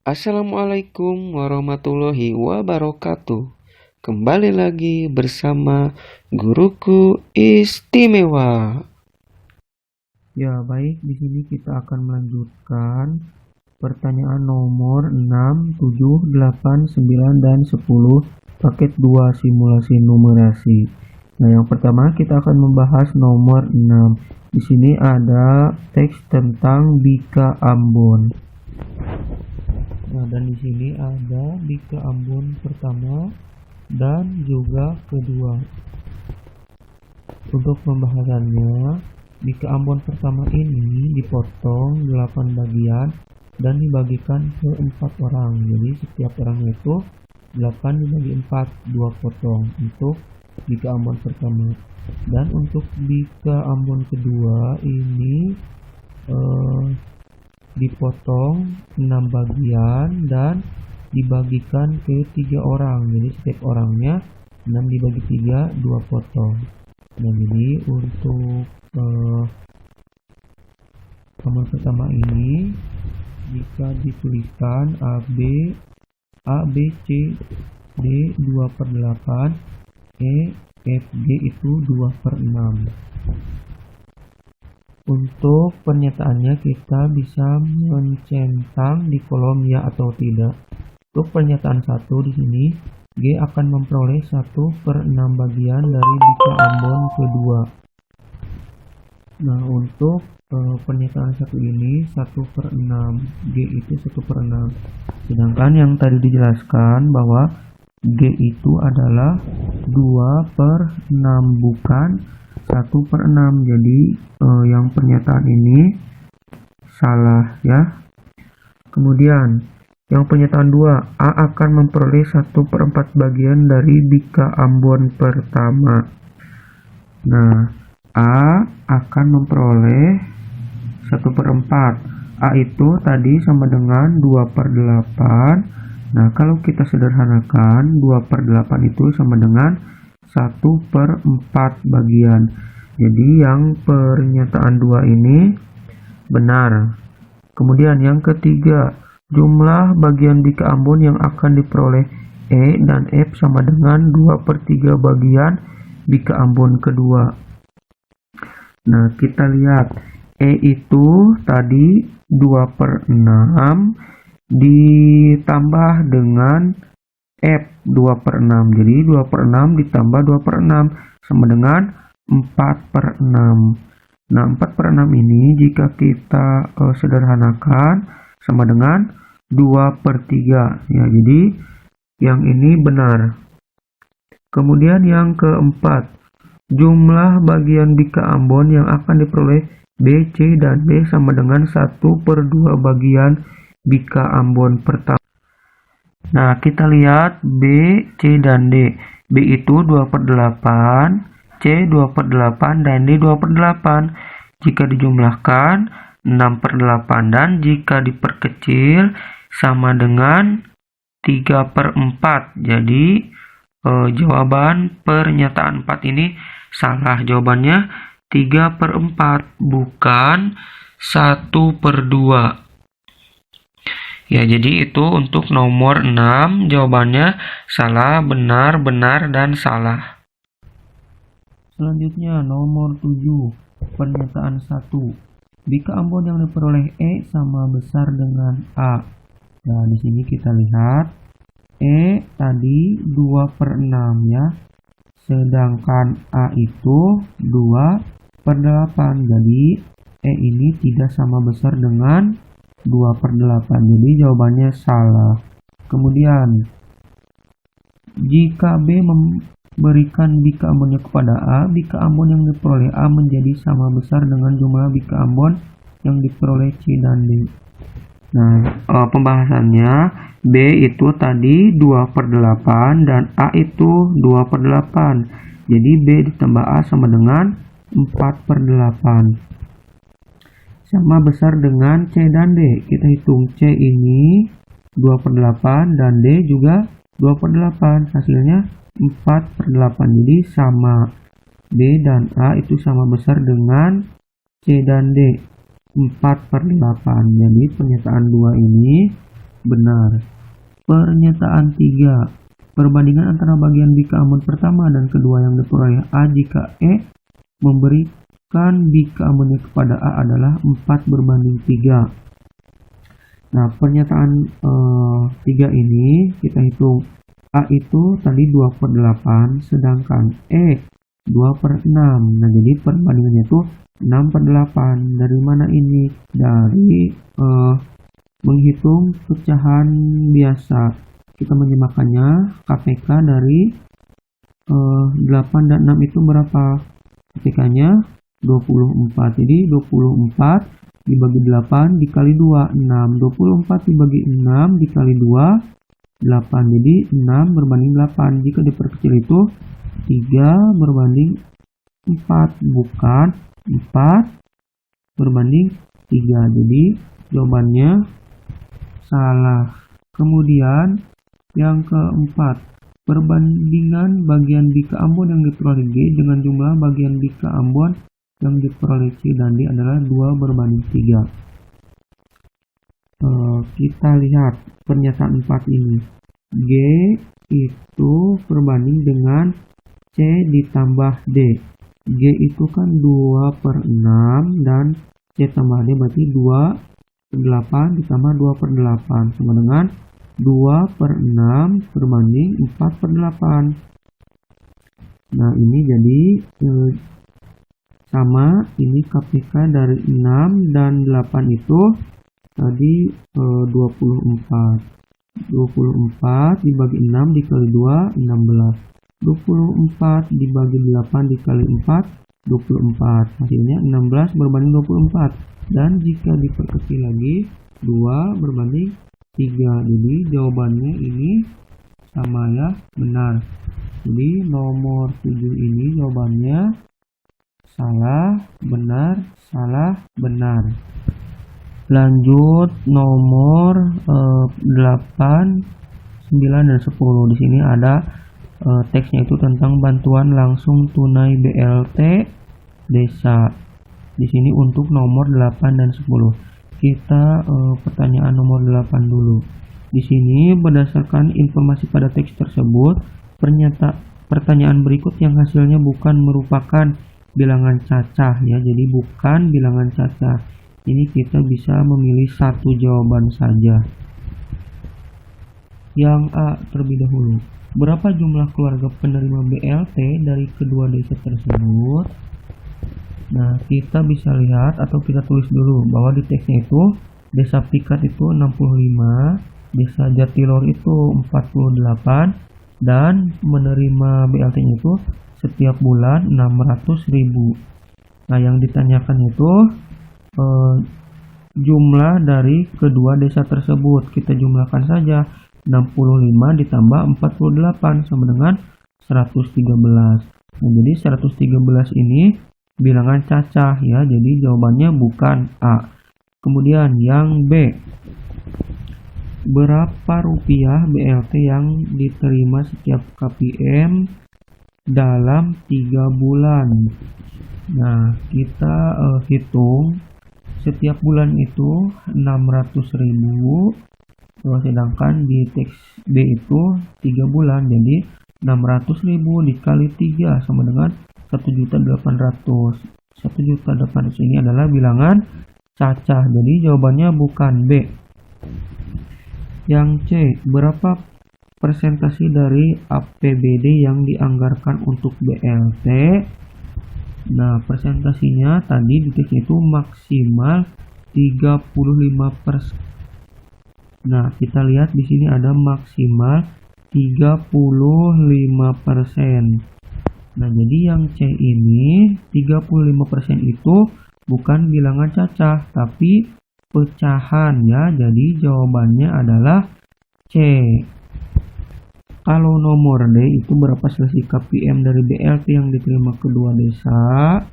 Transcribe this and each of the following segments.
Assalamualaikum warahmatullahi wabarakatuh. Kembali lagi bersama guruku istimewa. Ya, baik, di sini kita akan melanjutkan pertanyaan nomor 6, 7, 8, 9, dan 10 paket 2 simulasi numerasi. Nah, yang pertama kita akan membahas nomor 6. Di sini ada teks tentang Bika Ambon. Nah, dan di sini ada Bika Ambon pertama dan juga kedua. Untuk pembahasannya, Bika Ambon pertama ini dipotong 8 bagian dan dibagikan ke 4 orang. Jadi setiap orang itu 8 dibagi 4, 2 potong untuk Bika Ambon pertama. Dan untuk Bika Ambon kedua ini dipotong 6 bagian dan dibagikan ke 3 orang. Jadi setiap orangnya 6 dibagi 3, 2 potong. Nah, jadi untuk nomor pertama ini jika dituliskan A, B, C, D 2/8, E, F, G itu 2/6. Untuk pernyataannya kita bisa mencentang di kolom ya atau tidak. Untuk pernyataan 1 di sini, G akan memperoleh 1/6 bagian dari Bika Ambon kedua. Nah, untuk pernyataan 1 ini 1/6, G itu 1/6. Sedangkan yang tadi dijelaskan bahwa G itu adalah 2/6 bukan 1/6. Jadi yang pernyataan ini salah ya. Kemudian yang pernyataan 2, A akan memperoleh 1/4 bagian dari Bika Ambon pertama. Nah, A akan memperoleh 1/4. A itu tadi sama dengan 2/8. Nah, kalau kita sederhanakan 2/8 itu sama dengan 1/4 bagian. Jadi yang pernyataan 2 ini benar. Kemudian yang ketiga, jumlah bagian Bika Ambon yang akan diperoleh E dan F sama dengan 2/3 bagian Bika Ambon kedua. Nah, kita lihat E itu tadi 2/6 ditambah dengan F 2/6. Jadi 2/6 ditambah 2/6 sama dengan 4/6. Nah, 4/6 ini jika kita sederhanakan sama dengan 2/3 ya. Jadi yang ini benar. Kemudian yang keempat, jumlah bagian Bika Ambon yang akan diperoleh B, C, dan D sama dengan 1/2 bagian Bika Ambon pertama. Nah, kita lihat B, C, dan D. B itu 2/8, C 2/8, dan D 2/8. Jika dijumlahkan 6/8 dan jika diperkecil sama dengan 3/4. Jadi jawaban pernyataan 4 ini salah. Jawabannya 3/4 bukan 1/2. Ya, jadi itu untuk nomor 6 jawabannya salah, benar, benar, dan salah. Selanjutnya nomor 7, pernyataan 1. Bika Ambon yang diperoleh E sama besar dengan A. Nah, di sini kita lihat E tadi 2/6 ya. Sedangkan A itu 2/8. Jadi E ini tidak sama besar dengan 2/8. Jadi jawabannya salah. Kemudian jika B memberikan Bika Ambonnya kepada A, Bika Ambon yang diperoleh A menjadi sama besar dengan jumlah Bika Ambon yang diperoleh C dan D. Nah, pembahasannya B itu tadi 2/8 dan A itu 2/8. Jadi B ditambah A sama dengan 4/8. Sama besar dengan C dan D. Kita hitung C ini 2/8 dan D juga 2/8. Hasilnya 4/8. Jadi sama. B dan A itu sama besar dengan C dan D. 4/8. Jadi pernyataan 2 ini benar. Pernyataan 3. Perbandingan antara bagian bika ambon pertama dan kedua yang diperoleh A jika E memberikan bika ambonnya kepada A adalah 4/3. Nah, pernyataan 3 ini kita hitung. A itu tadi 2/8, sedangkan E 2/6. Nah, jadi perbandingannya itu 6/8. Dari mana ini? Dari menghitung pecahan biasa. Kita menyimakkannya, KPK dari 8 dan 6 itu berapa? KPK-nya 24. Jadi 24 dibagi 8 dikali 2, 6. 24 dibagi 6 dikali 2, 8. Jadi 6/8. Jika diperkecil itu 3/4, bukan 4/3. Jadi jawabannya salah. Kemudian yang keempat, perbandingan bagian bika ambon yang diperoleh G dengan jumlah bagian bika ambon yang diperoleh C dan D adalah 2/3. Kita lihat pernyataan 4 ini. G itu berbanding dengan C ditambah D. G itu kan 2/6 dan C tambah D berarti 2/8 ditambah 2/8 sama dengan 2/6 berbanding 4/8. Nah, ini jadi sama, ini KPK dari 6 dan 8 itu tadi 24. 24 dibagi 6 dikali 2, 16. 24 dibagi 8 dikali 4, 24. Hasilnya 16/24. Dan jika diperkecil lagi, 2/3. Jadi jawabannya ini sama ya, benar. Jadi nomor 7 ini jawabannya salah, benar, salah, benar. Lanjut nomor 8, 9, dan 10. Di sini ada teksnya itu tentang bantuan langsung tunai BLT desa. Di sini untuk nomor 8 dan 10. Kita pertanyaan nomor 8 dulu. Di sini berdasarkan informasi pada teks tersebut, pertanyaan berikut yang hasilnya bukan merupakan bilangan cacah ya. Jadi bukan bilangan cacah. Ini kita bisa memilih satu jawaban saja. Yang A terlebih dahulu. Berapa jumlah keluarga penerima BLT dari kedua desa tersebut? Nah, kita bisa lihat atau kita tulis dulu bahwa di teksnya itu Desa Pikat itu 65, Desa Jatilor itu 48, dan menerima BLT-nya itu setiap bulan 600.000. Nah, yang ditanyakan itu jumlah dari kedua desa tersebut. Kita jumlahkan saja. 65 ditambah 48 sama dengan 113. Nah, jadi 113 ini bilangan cacah ya. Jadi jawabannya bukan A. Kemudian yang B. Berapa rupiah BLT yang diterima setiap KPM dalam 3 bulan? Nah, kita hitung. Setiap bulan itu 600.000, sedangkan di teks B itu 3 bulan, jadi 600.000 dikali 3 sama dengan 1.800.000. 1.800.000 ini adalah bilangan cacah, jadi jawabannya bukan B. Yang C, berapa persentase dari APBD yang dianggarkan untuk BLT? Nah, persentasenya tadi di teks itu maksimal 35%. Nah, kita lihat di sini ada maksimal 35%. Nah, jadi yang C ini 35% itu bukan bilangan cacah, tapi pecahan ya. Jadi jawabannya adalah C. Kalau nomor D itu berapa selisih KPM dari BLT yang diterima kedua desa?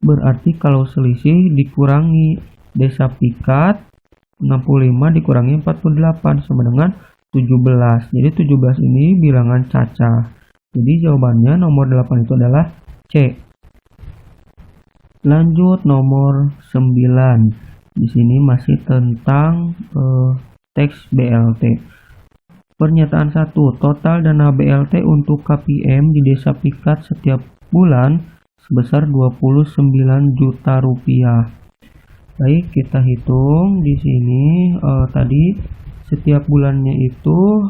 Berarti kalau selisih dikurangi Desa Pikat 65 dikurangi 48 sama dengan 17. Jadi 17 ini bilangan cacah. Jadi jawabannya nomor 8 itu adalah C. Lanjut nomor 9. Di sini masih tentang teks BLT. Pernyataan 1. Total dana BLT untuk KPM di Desa Pikat setiap bulan sebesar 29 juta rupiah. Baik, kita hitung di sini tadi setiap bulannya itu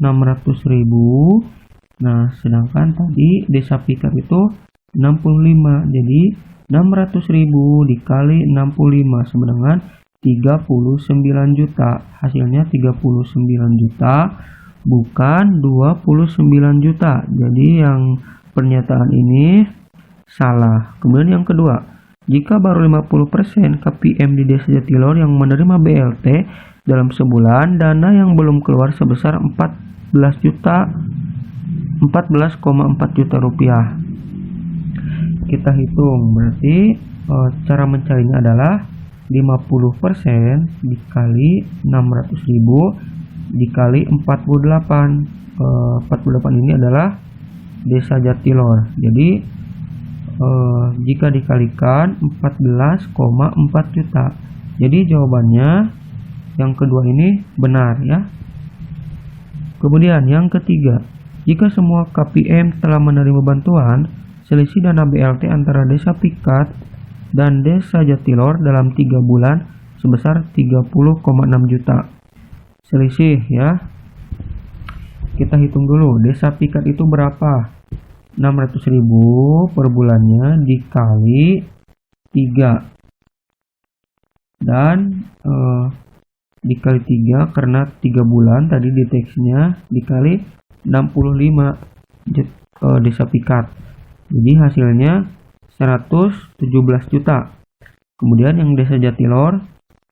600.000. Nah, sedangkan tadi Desa Pikat itu 65. Jadi 600.000 dikali 65 sama dengan 39 juta. Hasilnya 39 juta, bukan 29 juta. Jadi yang pernyataan ini salah. Kemudian yang kedua, jika baru 50% KPM di Desa Jatilor yang menerima BLT dalam sebulan, dana yang belum keluar sebesar 14,4 juta rupiah. Kita hitung, berarti cara mencarinya adalah 50% dikali 600.000 dikali 48. 48 ini adalah Desa Jatilor. Jadi jika dikalikan 14,4 juta. Jadi jawabannya yang kedua ini benar ya. Kemudian yang ketiga, jika semua KPM telah menerima bantuan, selisih dana BLT antara Desa Pikat dan Desa Jatilor dalam 3 bulan sebesar 30,6 juta. Selisih ya. Kita hitung dulu, Desa Pikat itu berapa? 600.000 per bulannya dikali 3. Dan dikali 3 karena 3 bulan tadi di teksnya, dikali 65 Desa Pikat. Jadi hasilnya 117 juta. Kemudian yang Desa Jatilor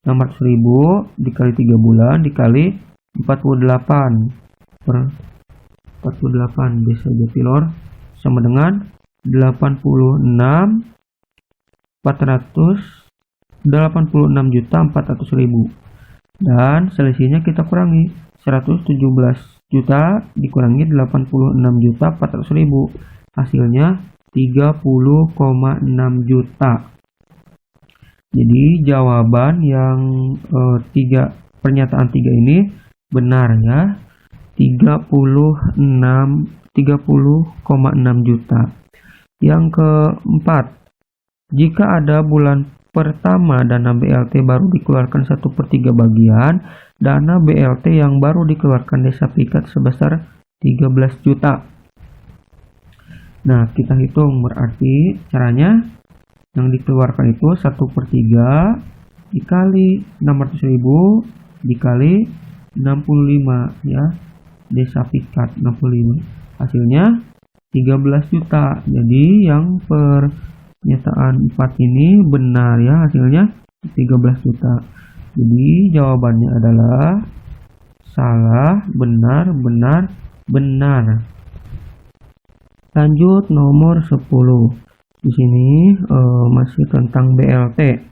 600.000 dikali 3 bulan dikali 48 per 48 Desa Jatilor sama dengan 86.400.000 dan selisihnya kita kurangi 117 juta dikurangi 86.400.000, hasilnya 30,6 juta. Jadi jawaban yang pernyataan 3 ini benar ya, 30,6 juta. Yang keempat, jika ada bulan pertama dana BLT baru dikeluarkan 1/3 bagian, dana BLT yang baru dikeluarkan Desa Pikat sebesar 13 juta. Nah, kita hitung, berarti caranya yang dikeluarkan itu 1/3 dikali 600.000 dikali 65 ya, Desa Pikat 65, hasilnya 13 juta. Jadi yang pernyataan 4 ini benar ya, hasilnya 13 juta. Jadi jawabannya adalah salah, benar, benar, benar. Lanjut nomor 10. Di sini masih tentang BLT.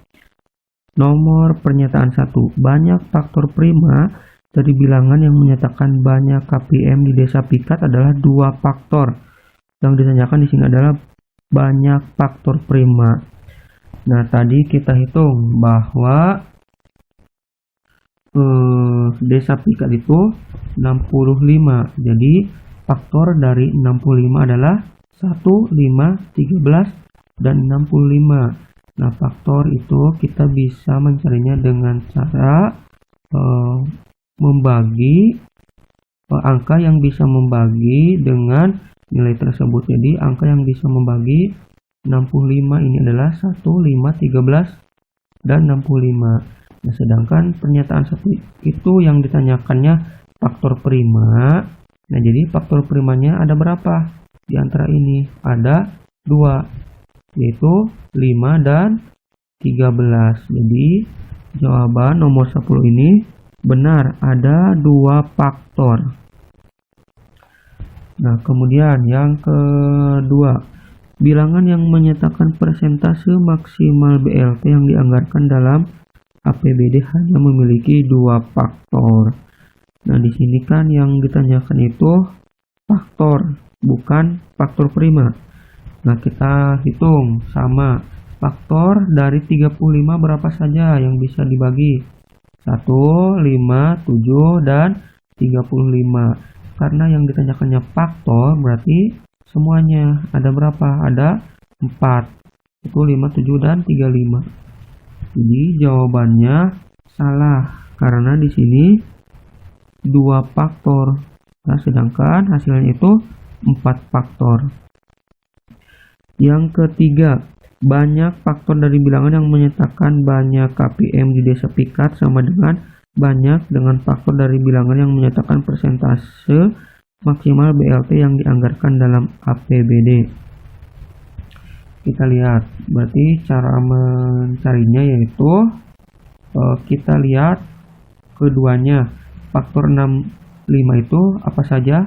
Nomor pernyataan 1. Banyak faktor prima dari bilangan yang menyatakan banyak KPM di Desa Pikat adalah 2 faktor. Yang ditanyakan di sini adalah banyak faktor prima. Nah, tadi kita hitung bahwa Desa Pikat itu 65. Jadi faktor dari 65 adalah 1, 5, 13, dan 65. Nah, faktor itu kita bisa mencarinya dengan cara membagi angka yang bisa membagi dengan nilai tersebut. Jadi angka yang bisa membagi 65 ini adalah 1, 5, 13, dan 65. Nah, sedangkan pernyataan 1 itu yang ditanyakannya faktor prima. Nah, jadi faktor primanya ada berapa? Di antara ini ada 2, yaitu 5 dan 13. Jadi jawaban nomor 10 ini benar, ada 2 faktor. Nah, kemudian yang kedua, bilangan yang menyatakan persentase maksimal BLT yang dianggarkan dalam APBD hanya memiliki 2 faktor. Nah, di sini kan yang ditanyakan itu faktor, bukan faktor prima. Nah, kita hitung sama faktor dari 35 berapa saja yang bisa dibagi. 1, 5, 7, dan 35. Karena yang ditanyakannya faktor, berarti semuanya ada berapa? Ada 4. Itu 5, 7, dan 35. Jadi jawabannya salah karena di sini 2 faktor. Nah, sedangkan hasilnya itu 4 faktor. Yang ketiga, banyak faktor dari bilangan yang menyatakan banyak KPM di desa Pikat sama dengan banyak dengan faktor dari bilangan yang menyatakan persentase maksimal BLT yang dianggarkan dalam APBD. Kita lihat, berarti cara mencarinya yaitu kita lihat keduanya. Faktor 65 itu apa saja?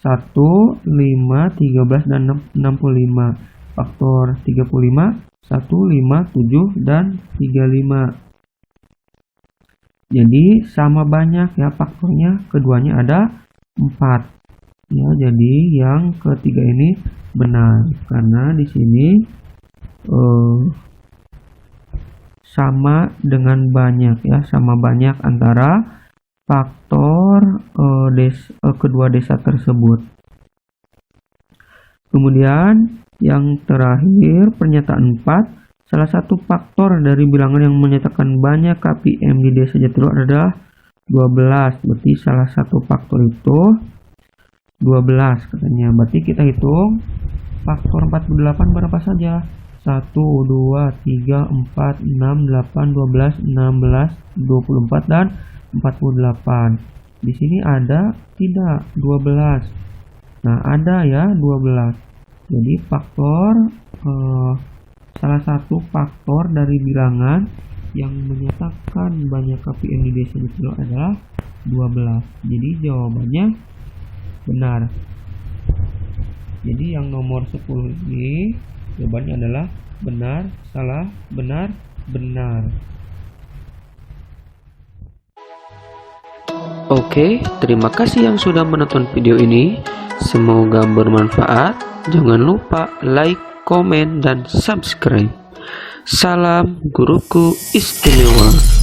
1, 5, 13, dan 65. Faktor 35, 1, 5, 7, dan 35. Jadi sama banyak ya faktornya, keduanya ada 4. Ya, jadi yang ketiga ini benar karena di sini sama dengan banyak ya, sama banyak antara faktor kedua desa tersebut. Kemudian yang terakhir, pernyataan 4, salah satu faktor dari bilangan yang menyatakan banyak KPM di desa Jatiluhur adalah 12. Berarti salah satu faktor itu 12 katanya. Berarti kita hitung faktor 48 berapa saja? 1, 2, 3, 4, 6, 8, 12, 16, 24, dan 48. Di sini ada tidak 12? Nah, ada ya 12. Jadi faktor salah satu faktor dari bilangan yang menyatakan banyak KPM di desa Jatiluhur adalah 12. Jadi jawabannya benar. Jadi yang nomor 10 ini jawabannya adalah benar, salah, benar, benar. Oke, terima kasih yang sudah menonton video ini. Semoga bermanfaat. Jangan lupa like, komen, dan subscribe. Salam guruku istimewa.